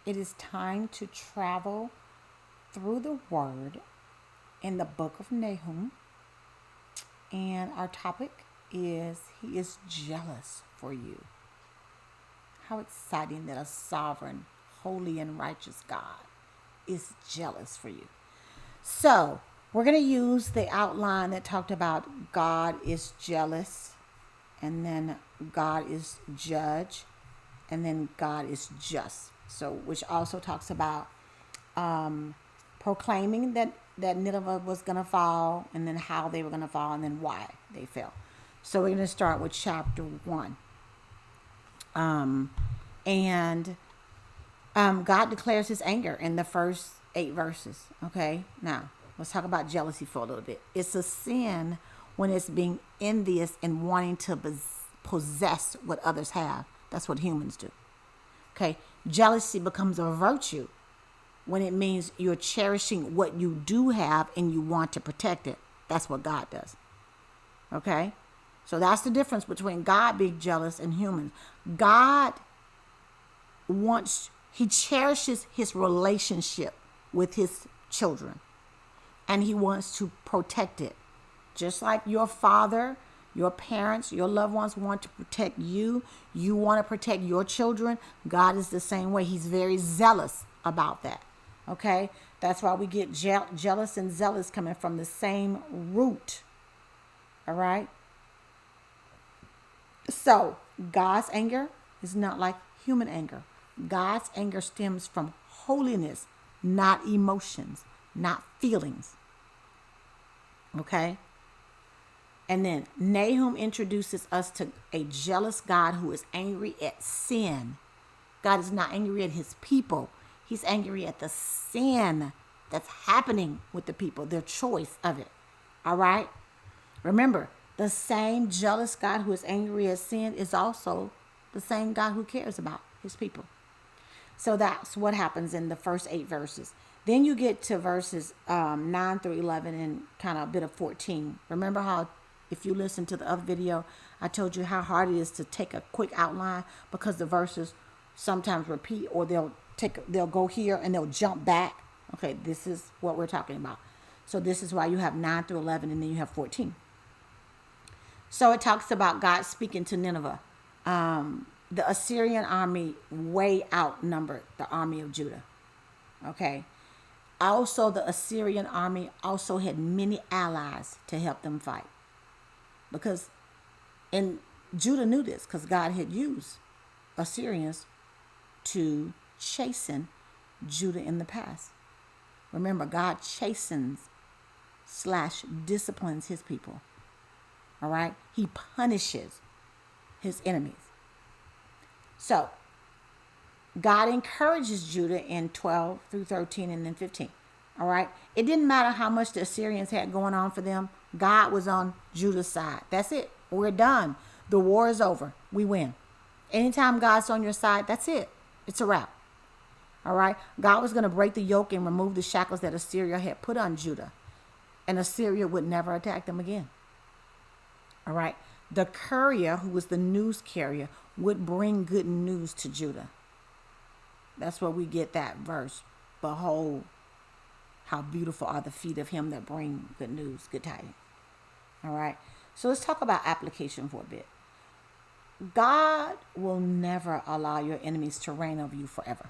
It is time to travel through the word in the book of Nahum. And our topic is He is jealous for you. How exciting that a sovereign, holy, and righteous God is jealous for you. So, we're going to use the outline that talked about God is jealous, and then God is judge, and then God is just. So, which also talks about proclaiming that Nineveh was going to fall, and then how they were going to fall, and then why they fell. So, we're going to start with chapter 1. And God declares his anger in the first 8 verses. Okay, now let's talk about jealousy for a little bit. It's a sin when it's being envious and wanting to possess what others have. That's what humans do. Okay, jealousy becomes a virtue when it means you're cherishing what you do have and you want to protect it. That's what God does. Okay, so that's the difference between God being jealous and humans. God he cherishes his relationship with his children, and he wants to protect it. Just like your father, your parents, your loved ones want to protect you, you want to protect your children. God is the same way. He's very zealous about that. Okay, that's why we get jealous and zealous coming from the same root. All right, so God's anger is not like human anger. God's anger stems from holiness, not emotions, not feelings. Okay? And then Nahum introduces us to a jealous God who is angry at sin. God is not angry at his people. He's angry at the sin that's happening with the people, their choice of it. All right? Remember, the same jealous God who is angry at sin is also the same God who cares about his people. So that's what happens in the first 8 verses. Then you get to verses 9 through 11 and kind of a bit of 14. Remember how, if you listen to the other video, I told you how hard it is to take a quick outline because the verses sometimes repeat, or they'll go here and they'll jump back. Okay, this is what we're talking about. So this is why you have 9 through 11 and then you have 14. So it talks about God speaking to Nineveh. The Assyrian army way outnumbered the army of Judah. Okay. Also, the Assyrian army also had many allies to help them fight. And Judah knew this because God had used Assyrians to chasten Judah in the past. Remember, God chastens / disciplines his people. All right. He punishes his enemies. So, God encourages Judah in 12 through 13 and then 15. All right. It didn't matter how much the Assyrians had going on for them. God was on Judah's side. That's it. We're done. The war is over. We win. Anytime God's on your side, that's it. It's a wrap. All right. God was going to break the yoke and remove the shackles that Assyria had put on Judah. And Assyria would never attack them again. All right. The courier, who was the news carrier, would bring good news to Judah. That's where we get that verse. Behold, how beautiful are the feet of him that bring good news, good tidings. All right. So let's talk about application for a bit. God will never allow your enemies to reign over you forever.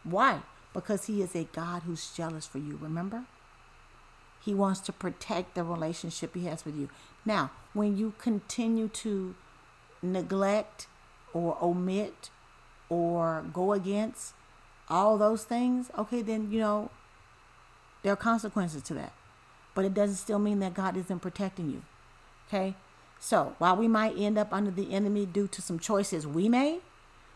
Why? Because he is a God who's jealous for you. Remember? He wants to protect the relationship he has with you. Now, when you continue to neglect or omit or go against all those things, okay, then, there are consequences to that. But it doesn't still mean that God isn't protecting you. Okay? So, while we might end up under the enemy due to some choices we made,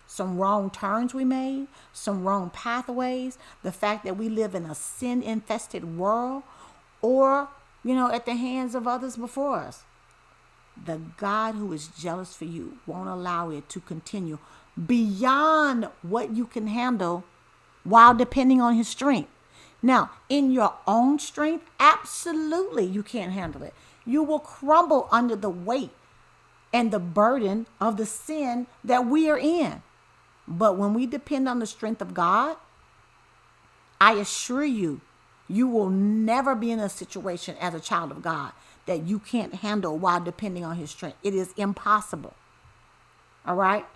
some wrong turns we made, some wrong pathways, the fact that we live in a sin-infested world, or, at the hands of others before us, the God who is jealous for you won't allow it to continue beyond what you can handle while depending on his strength. Now, in your own strength, absolutely you can't handle it. You will crumble under the weight and the burden of the sin that we are in. But when we depend on the strength of God, I assure you, you will never be in a situation as a child of God that you can't handle while depending on his strength. It is impossible. All right?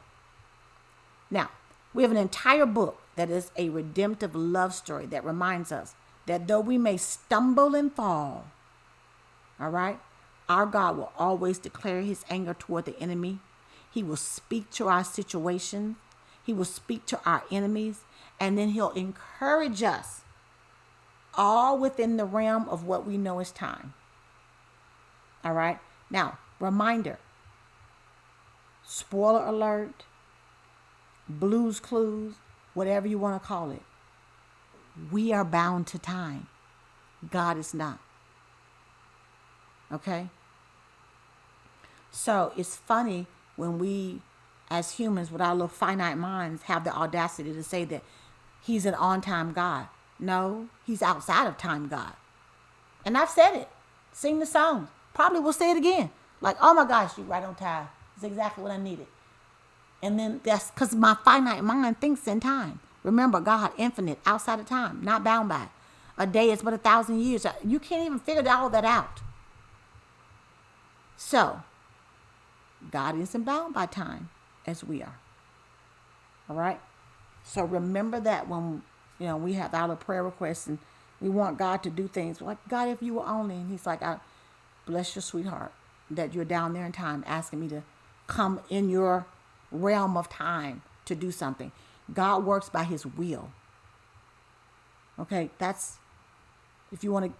Now, we have an entire book that is a redemptive love story that reminds us that though we may stumble and fall, all right, our God will always declare his anger toward the enemy. He will speak to our situation. He will speak to our enemies. And then he'll encourage us, all within the realm of what we know is time. All right. Now, reminder, spoiler alert, Blue's Clues, whatever you want to call it. We are bound to time. God is not. Okay? So it's funny when we, as humans, with our little finite minds, have the audacity to say that he's an on-time God. No, he's outside of time God. And I've said it. Sing the song. Probably will say it again. Like, oh my gosh, you're right on time. It's exactly what I needed. And then that's because my finite mind thinks in time. Remember, God, infinite, outside of time, not bound by it. A day is but 1,000 years. You can't even figure all that out. So, God isn't bound by time as we are. All right? So remember that when, we have our prayer requests and we want God to do things. We're like, God, if you were only. And he's like, I bless your sweetheart that you're down there in time asking me to come in your realm of time to do something. God works by his will. Okay, that's, if you want to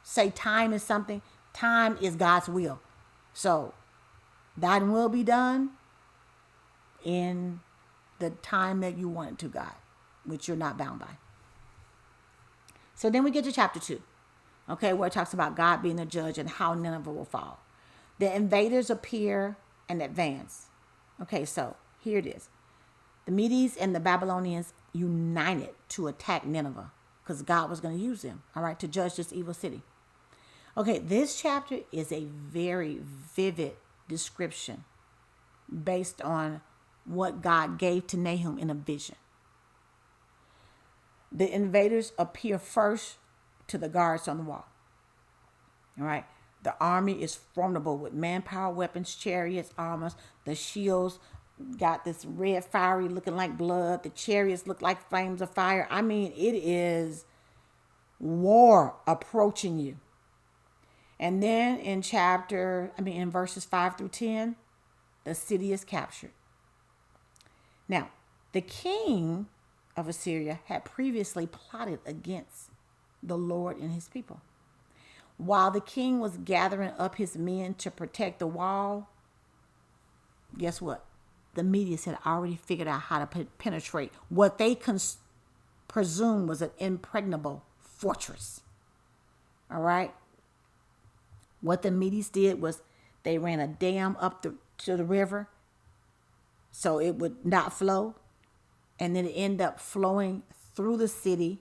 say time is something, time is God's will. So, thy will be done in the time that you want it to, God, which you're not bound by. So then we get to chapter 2, okay, where it talks about God being the judge and how Nineveh will fall. The invaders appear and advance. Okay, so here it is. The Medes and the Babylonians united to attack Nineveh because God was going to use them, all right, to judge this evil city. Okay, this chapter is a very vivid description based on what God gave to Nahum in a vision. The invaders appear first to the guards on the wall. All right. The army is formidable with manpower, weapons, chariots, armors. The shields got this red fiery looking like blood. The chariots look like flames of fire. I mean, it is war approaching you. And then in verses 5 through 10, the city is captured. Now, the king of Assyria had previously plotted against the Lord and his people. While the king was gathering up his men to protect the wall, guess what? The Medes had already figured out how to penetrate what they presumed was an impregnable fortress. All right? What the Medes did was they ran a dam up to the river so it would not flow. And then it ended up flowing through the city.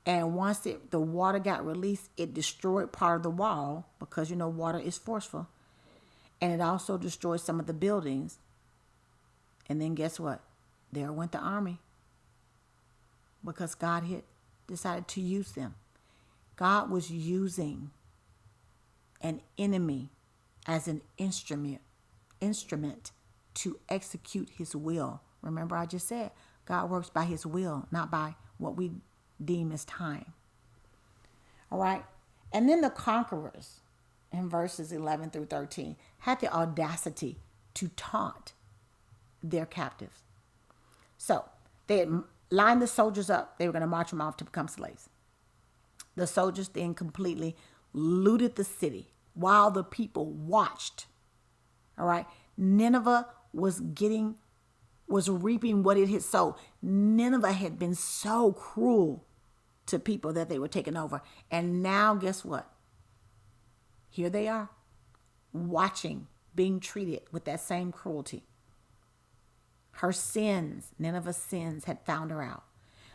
And once the water got released, it destroyed part of the wall because, water is forceful. And it also destroyed some of the buildings. And then guess what? There went the army because God had decided to use them. God was using an enemy as an instrument to execute his will. Remember, I just said God works by his will, not by what we deem as time. All right. And then the conquerors in verses 11 through 13 had the audacity to taunt their captives. So they had lined the soldiers up. They were going to march them off to become slaves. The soldiers then completely looted the city while the people watched. All right. Nineveh was reaping what it had sowed. Nineveh had been so cruel to people that they were taking over. And now guess what? Here they are, watching, being treated with that same cruelty. Her sins, Nineveh's sins, had found her out.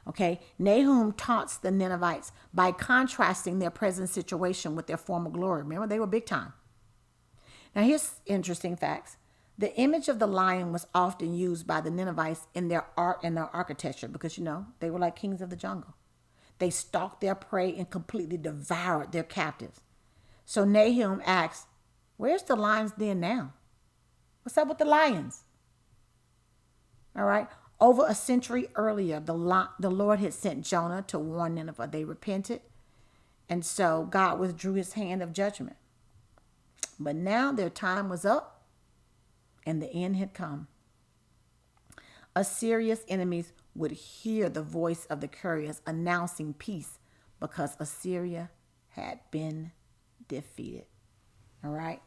Okay, Nahum taunts the Ninevites by contrasting their present situation with their former glory. Remember, they were big time. Now, here's interesting facts. The image of the lion was often used by the Ninevites in their art and their architecture because, they were like kings of the jungle. They stalked their prey and completely devoured their captives. So Nahum asks, where's the lion's den now? What's up with the lions? All right. Over a century earlier, the Lord had sent Jonah to warn Nineveh. They repented, and so God withdrew his hand of judgment. But now their time was up, and the end had come. Assyria's enemies would hear the voice of the couriers announcing peace because Assyria had been defeated. All right.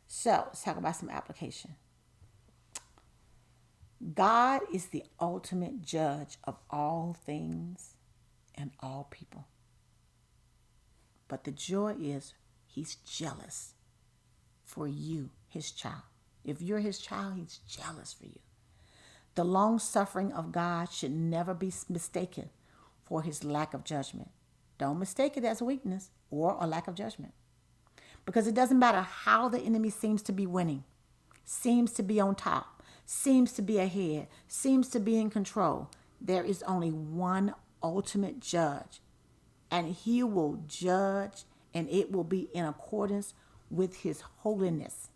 So let's talk about some application. God is the ultimate judge of all things and all people. But the joy is he's jealous for you, his child. If you're his child, he's jealous for you. The long suffering of God should never be mistaken for his lack of judgment. Don't mistake it as weakness or a lack of judgment. Because it doesn't matter how the enemy seems to be winning, seems to be on top, seems to be ahead, seems to be in control. There is only one ultimate judge, and he will judge, and it will be in accordance with his holiness.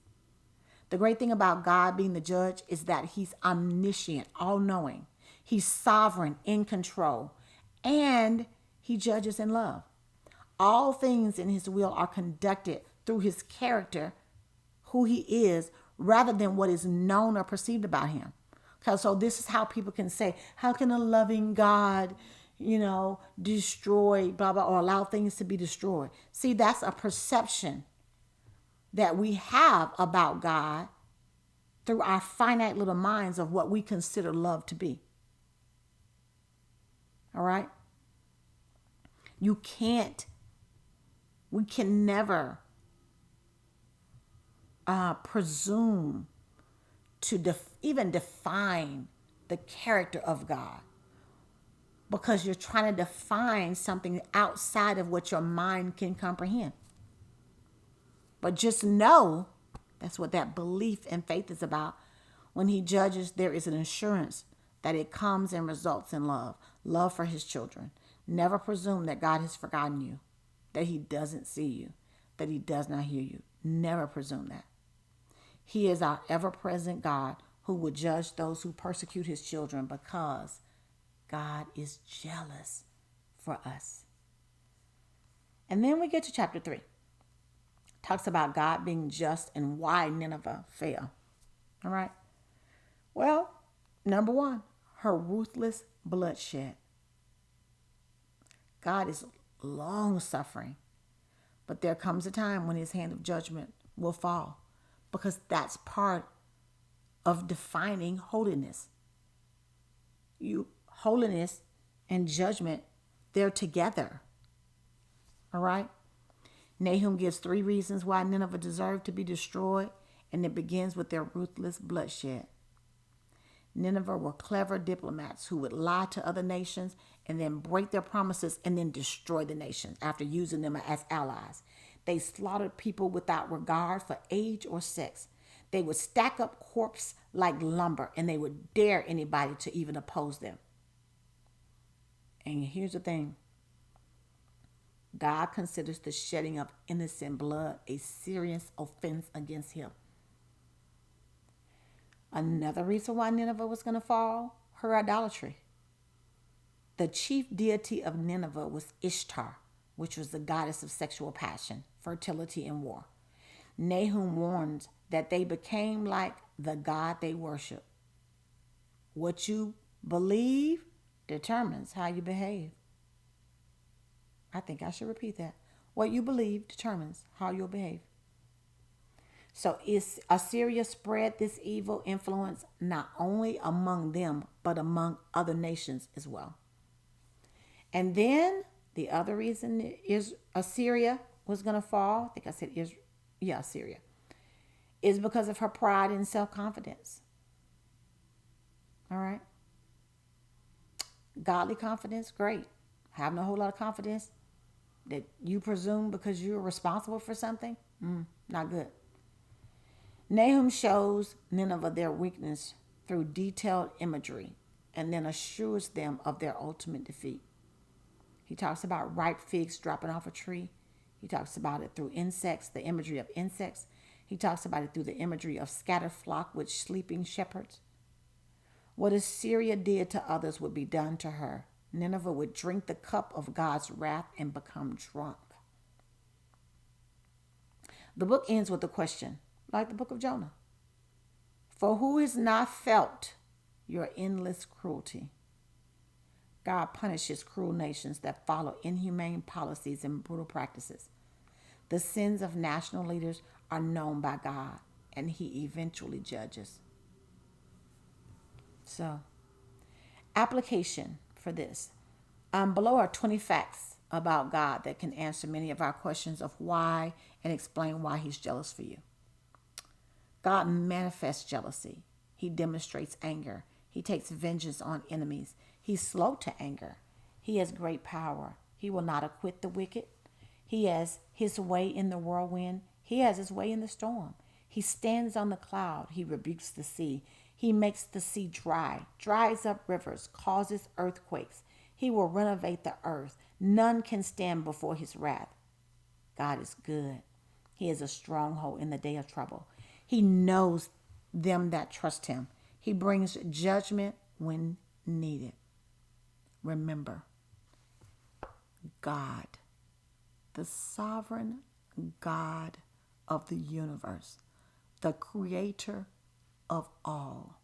The great thing about God being the judge is that he's omniscient, all-knowing. He's sovereign, in control, and he judges in love. All things in his will are conducted through his character, who he is, rather than what is known or perceived about him. So this is how people can say, how can a loving God, destroy, blah, blah, or allow things to be destroyed? See, that's a perception that we have about God through our finite little minds of what we consider love to be. All right? We can never presume to even define the character of God, because you're trying to define something outside of what your mind can comprehend. But just know that's what that belief and faith is about. When he judges, there is an assurance that it comes and results in love for his children. Never presume that God has forgotten you, that he doesn't see you, that he does not hear you. Never presume that. He is our ever-present God who will judge those who persecute his children, because God is jealous for us. And then we get to chapter 3. Talks about God being just and why Nineveh fell. All right. Well, number 1, her ruthless bloodshed. God is long-suffering, but there comes a time when his hand of judgment will fall, because that's part of defining holiness. Holiness and judgment, they're together. All right? Nahum gives 3 reasons why Nineveh deserved to be destroyed, and it begins with their ruthless bloodshed. Nineveh were clever diplomats who would lie to other nations and then break their promises and then destroy the nations after using them as allies. They slaughtered people without regard for age or sex. They would stack up corpses like lumber, and they would dare anybody to even oppose them. And here's the thing. God considers the shedding of innocent blood a serious offense against him. Another reason why Nineveh was going to fall, her idolatry. The chief deity of Nineveh was Ishtar, which was the goddess of sexual passion, fertility, and war. Nahum warns that they became like the god they worship. What you believe determines how you behave. I think I should repeat that. What you believe determines how you'll behave. So Assyria spread this evil influence not only among them, but among other nations as well. And then the other reason is Assyria was going to fall, I think I said Assyria, is because of her pride and self-confidence. All right? Godly confidence, great. Having a whole lot of confidence that you presume because you're responsible for something, not good. Nahum shows Nineveh their weakness through detailed imagery and then assures them of their ultimate defeat. He talks about ripe figs dropping off a tree. He talks about it through insects, the imagery of insects. He talks about it through the imagery of scattered flock with sleeping shepherds. What Assyria did to others would be done to her. Nineveh would drink the cup of God's wrath and become drunk. The book ends with a question, like the book of Jonah. For who has not felt your endless cruelty? God punishes cruel nations that follow inhumane policies and brutal practices. The sins of national leaders are known by God, and He eventually judges. So, application for this. Below are 20 facts about God that can answer many of our questions of why and explain why He's jealous for you. God manifests jealousy. He demonstrates anger. He takes vengeance on enemies. He's slow to anger. He has great power. He will not acquit the wicked. He has His way in the whirlwind. He has His way in the storm. He stands on the cloud. He rebukes the sea. He makes the sea dry, dries up rivers, causes earthquakes. He will renovate the earth. None can stand before His wrath. God is good. He is a stronghold in the day of trouble. He knows them that trust Him. He brings judgment when needed. Remember, God, the sovereign God of the universe, the creator of all,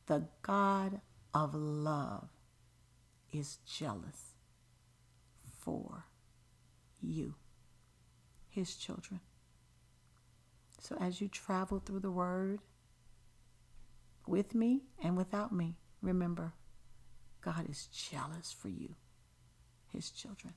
the God of love, is jealous for you, His children. So as you travel through the Word, with me and without me, remember, God is jealous for you, His children.